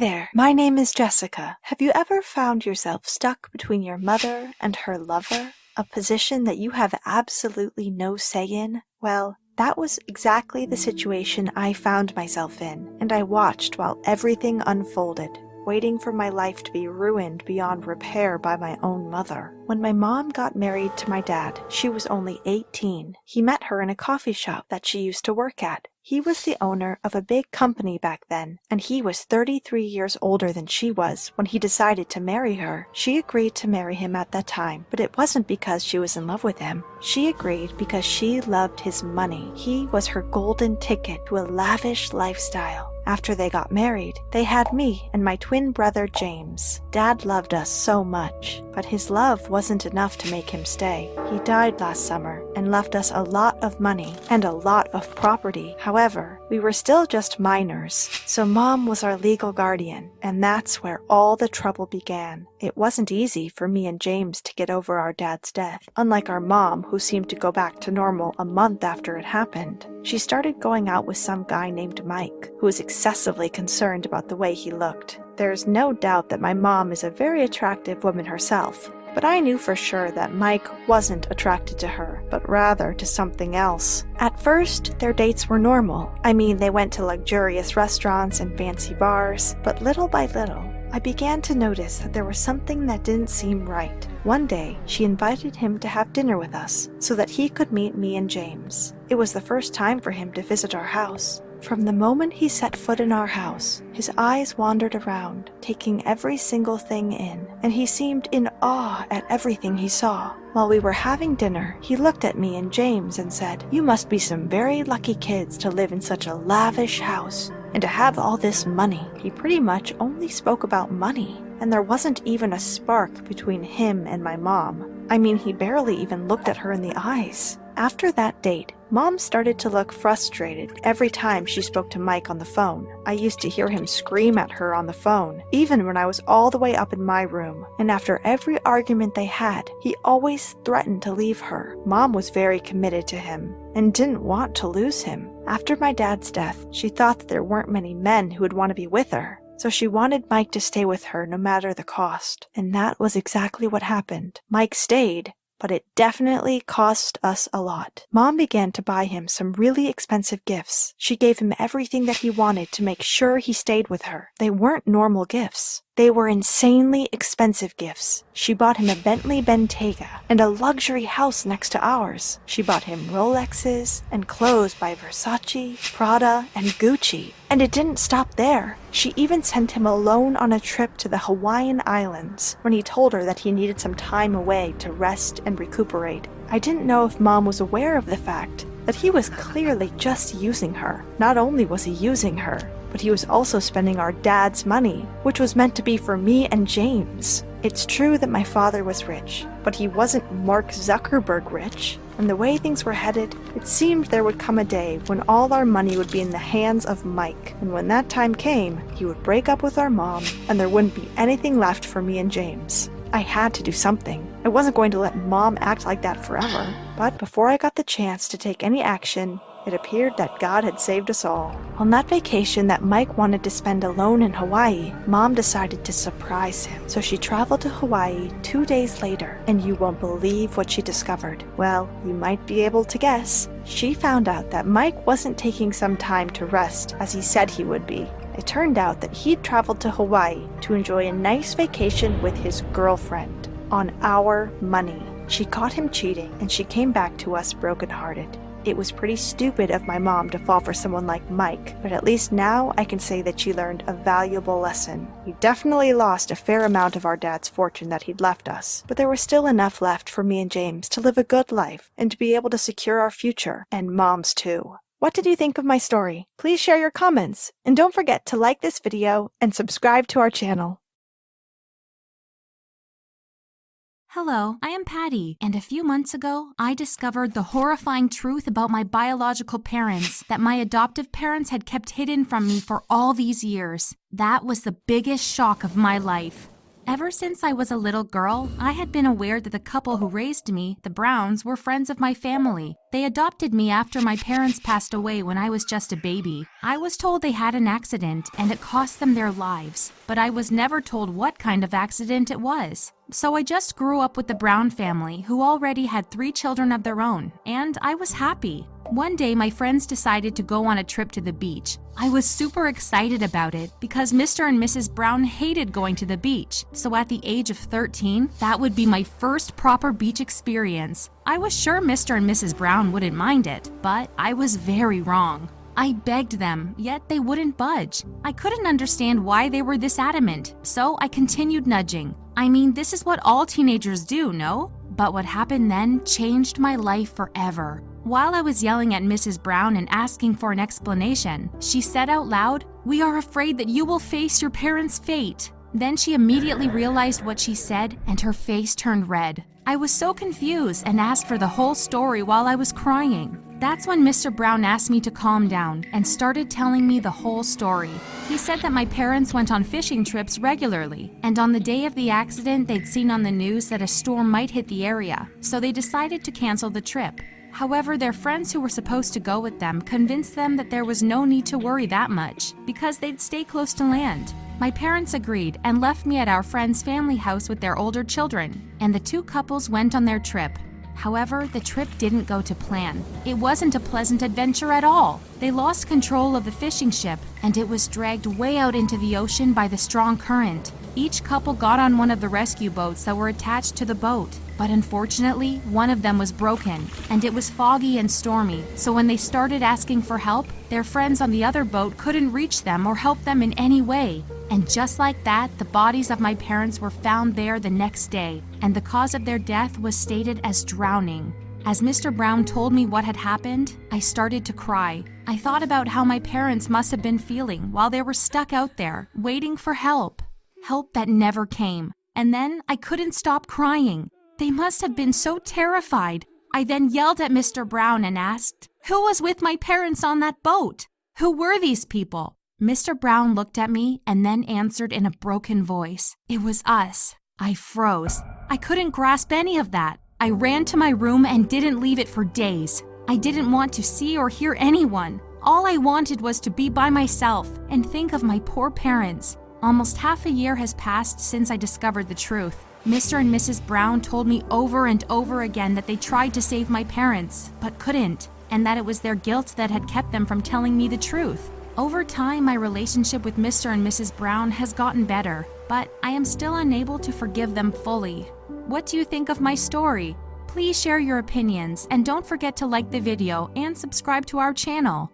there, my name is Jessica. Have you ever found yourself stuck between your mother and her lover? A position that you have absolutely no say in? Well, that was exactly the situation I found myself in, and I watched while everything unfolded, waiting for my life to be ruined beyond repair by my own mother. When my mom got married to my dad, she was only 18. He met her in a coffee shop that she used to work at. He was the owner of a big company back then, and he was 33 years older than she was when he decided to marry her. She agreed to marry him at that time, but it wasn't because she was in love with him. She agreed because she loved his money. He was her golden ticket to a lavish lifestyle. After they got married, they had me and my twin brother James. Dad loved us so much, but his love wasn't enough to make him stay. He died last summer and left us a lot of money and a lot of property. However, we were still just minors, so Mom was our legal guardian, and that's where all the trouble began. It wasn't easy for me and James to get over our dad's death, unlike our mom, who seemed to go back to normal a month after it happened. She started going out with some guy named Mike, who was excessively concerned about the way he looked. There's no doubt that my mom is a very attractive woman herself, but I knew for sure that Mike wasn't attracted to her, but rather to something else. At first, their dates were normal. I mean, they went to luxurious restaurants and fancy bars, but little by little, I began to notice that there was something that didn't seem right. One day, she invited him to have dinner with us so that he could meet me and James. It was the first time for him to visit our house. From the moment he set foot in our house, his eyes wandered around, taking every single thing in, and he seemed in awe at everything he saw. While we were having dinner, he looked at me and James and said, "You must be some very lucky kids to live in such a lavish house and to have all this money." He pretty much only spoke about money, and there wasn't even a spark between him and my mom. I mean, he barely even looked at her in the eyes. After that date, Mom started to look frustrated every time she spoke to Mike on the phone. I used to hear him scream at her on the phone, even when I was all the way up in my room. And after every argument they had, he always threatened to leave her. Mom was very committed to him and didn't want to lose him. After my dad's death, she thought that there weren't many men who would want to be with her. So she wanted Mike to stay with her no matter the cost. And that was exactly what happened. Mike stayed, but it definitely cost us a lot. Mom began to buy him some really expensive gifts. She gave him everything that he wanted to make sure he stayed with her. They weren't normal gifts. They were insanely expensive gifts. She bought him a Bentley Bentayga and a luxury house next to ours. She bought him Rolexes and clothes by Versace, Prada, and Gucci. And it didn't stop there. She even sent him alone on a trip to the Hawaiian Islands when he told her that he needed some time away to rest and recuperate. I didn't know if Mom was aware of the fact that he was clearly just using her. Not only was he using her, but he was also spending our dad's money, which was meant to be for me and James. It's true that my father was rich, but he wasn't Mark Zuckerberg rich. And the way things were headed, it seemed there would come a day when all our money would be in the hands of Mike. And when that time came, he would break up with our mom, and there wouldn't be anything left for me and James. I had to do something. I wasn't going to let Mom act like that forever. But before I got the chance to take any action, it appeared that God had saved us all. On that vacation that Mike wanted to spend alone in Hawaii, Mom decided to surprise him. So she traveled to Hawaii 2 days later, and you won't believe what she discovered. Well, you might be able to guess. She found out that Mike wasn't taking some time to rest as he said he would be. It turned out that he'd traveled to Hawaii to enjoy a nice vacation with his girlfriend on our money. She caught him cheating, and she came back to us brokenhearted. It was pretty stupid of my mom to fall for someone like Mike, but at least now I can say that she learned a valuable lesson. We definitely lost a fair amount of our dad's fortune that he'd left us, but there was still enough left for me and James to live a good life and to be able to secure our future, and Mom's too. What did you think of my story? Please share your comments, and don't forget to like this video and subscribe to our channel. Hello, I am Patty, and a few months ago, I discovered the horrifying truth about my biological parents that my adoptive parents had kept hidden from me for all these years. That was the biggest shock of my life. Ever since I was a little girl, I had been aware that the couple who raised me, the Browns, were friends of my family. They adopted me after my parents passed away when I was just a baby. I was told they had an accident and it cost them their lives, but I was never told what kind of accident it was. So I just grew up with the Brown family, who already had 3 children of their own, and I was happy. One day, my friends decided to go on a trip to the beach. I was super excited about it because Mr. and Mrs. Brown hated going to the beach. So at the age of 13, that would be my first proper beach experience. I was sure Mr. and Mrs. Brown wouldn't mind it, but I was very wrong. I begged them, yet they wouldn't budge. I couldn't understand why they were this adamant, so I continued nudging. I mean, this is what all teenagers do, no? But what happened then changed my life forever. While I was yelling at Mrs. Brown and asking for an explanation, she said out loud, "We are afraid that you will face your parents' fate." Then she immediately realized what she said and her face turned red. I was so confused and asked for the whole story while I was crying. That's when Mr. Brown asked me to calm down and started telling me the whole story. He said that my parents went on fishing trips regularly, and on the day of the accident they'd seen on the news that a storm might hit the area, so they decided to cancel the trip. However, their friends who were supposed to go with them convinced them that there was no need to worry that much because they'd stay close to land. My parents agreed and left me at our friend's family house with their older children, and the 2 couples went on their trip. However, the trip didn't go to plan. It wasn't a pleasant adventure at all. They lost control of the fishing ship, and it was dragged way out into the ocean by the strong current. Each couple got on one of the rescue boats that were attached to the boat, but unfortunately, one of them was broken, and it was foggy and stormy, so when they started asking for help, their friends on the other boat couldn't reach them or help them in any way. And just like that, the bodies of my parents were found there the next day, and the cause of their death was stated as drowning. As Mr. Brown told me what had happened, I started to cry. I thought about how my parents must have been feeling while they were stuck out there, waiting for help. Help that never came. And then I couldn't stop crying. They must have been so terrified. I then yelled at Mr. Brown and asked, "Who was with my parents on that boat? Who were these people?" Mr. Brown looked at me and then answered in a broken voice, "It was us." I froze. I couldn't grasp any of that. I ran to my room and didn't leave it for days. I didn't want to see or hear anyone. All I wanted was to be by myself and think of my poor parents. Almost half a year has passed since I discovered the truth. Mr. and Mrs. Brown told me over and over again that they tried to save my parents, but couldn't, and that it was their guilt that had kept them from telling me the truth. Over time, my relationship with Mr. and Mrs. Brown has gotten better, but I am still unable to forgive them fully. What do you think of my story? Please share your opinions, and don't forget to like the video and subscribe to our channel.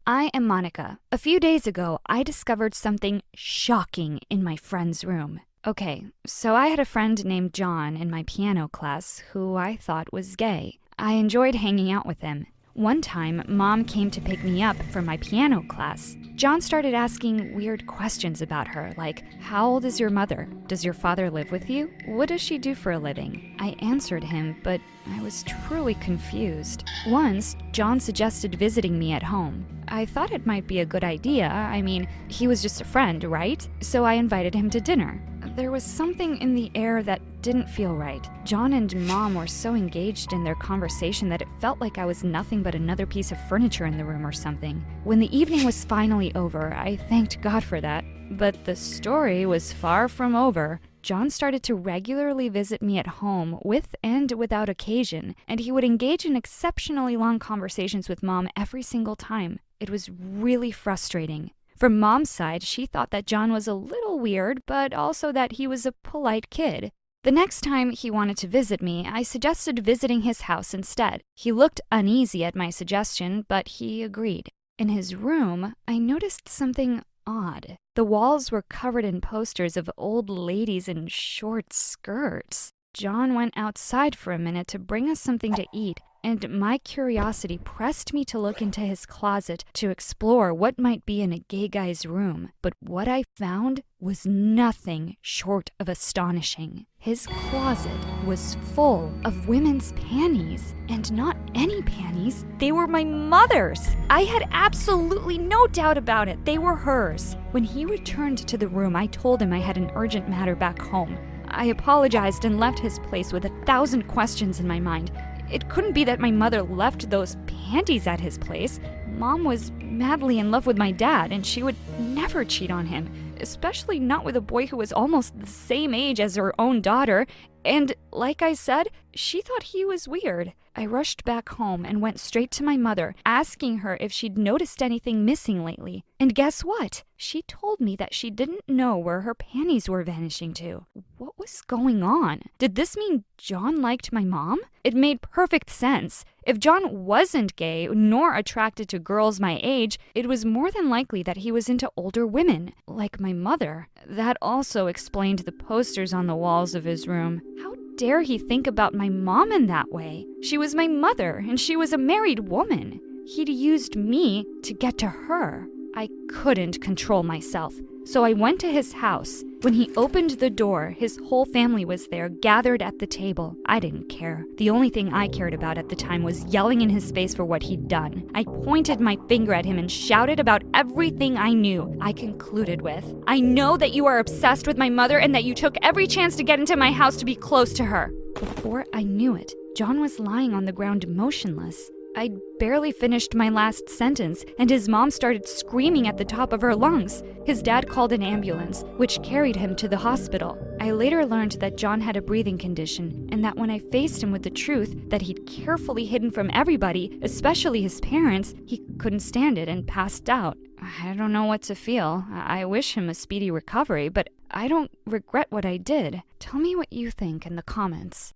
I am Monica. A few days ago, I discovered something shocking in my friend's room. Okay, so I had a friend named John in my piano class who I thought was gay. I enjoyed hanging out with him. One time, Mom came to pick me up from my piano class. John started asking weird questions about her, like, "How old is your mother? Does your father live with you? What does she do for a living?" I answered him, but I was truly confused. Once, John suggested visiting me at home. I thought it might be a good idea. I mean, he was just a friend, right? So I invited him to dinner. There was something in the air that didn't feel right. John and Mom were so engaged in their conversation that it felt like I was nothing but another piece of furniture in the room or something. When the evening was finally over, I thanked God for that. But the story was far from over. John started to regularly visit me at home with and without occasion, and he would engage in exceptionally long conversations with Mom every single time. It was really frustrating. From Mom's side, she thought that John was a little weird, but also that he was a polite kid. The next time he wanted to visit me, I suggested visiting his house instead. He looked uneasy at my suggestion, but he agreed. In his room, I noticed something odd. The walls were covered in posters of old ladies in short skirts. John went outside for a minute to bring us something to eat. and my curiosity pressed me to look into his closet to explore what might be in a gay guy's room. But what I found was nothing short of astonishing. His closet was full of women's panties, and not any panties, they were my mother's. I had absolutely no doubt about it, they were hers. When he returned to the room, I told him I had an urgent matter back home. I apologized and left his place with 1,000 questions in my mind. It couldn't be that my mother left those panties at his place. Mom was madly in love with my dad, and she would never cheat on him, especially not with a boy who was almost the same age as her own daughter. And like I said, she thought he was weird. I rushed back home and went straight to my mother, asking her if she'd noticed anything missing lately. And guess what? She told me that she didn't know where her panties were vanishing to. What was going on? Did this mean John liked my mom? It made perfect sense. If John wasn't gay nor attracted to girls my age, it was more than likely that he was into older women, like my mother. That also explained the posters on the walls of his room. How dare he think about my mom in that way? She was my mother, and she was a married woman. He'd used me to get to her. I couldn't control myself, so I went to his house. When he opened the door, his whole family was there, gathered at the table. I didn't care. The only thing I cared about at the time was yelling in his face for what he'd done. I pointed my finger at him and shouted about everything I knew. I concluded with, "I know that you are obsessed with my mother and that you took every chance to get into my house to be close to her." Before I knew it, John was lying on the ground motionless. I'd barely finished my last sentence, and his mom started screaming at the top of her lungs. His dad called an ambulance, which carried him to the hospital. I later learned that John had a breathing condition, and that when I faced him with the truth that he'd carefully hidden from everybody, especially his parents, he couldn't stand it and passed out. I don't know what to feel. I wish him a speedy recovery, but I don't regret what I did. Tell me what you think in the comments.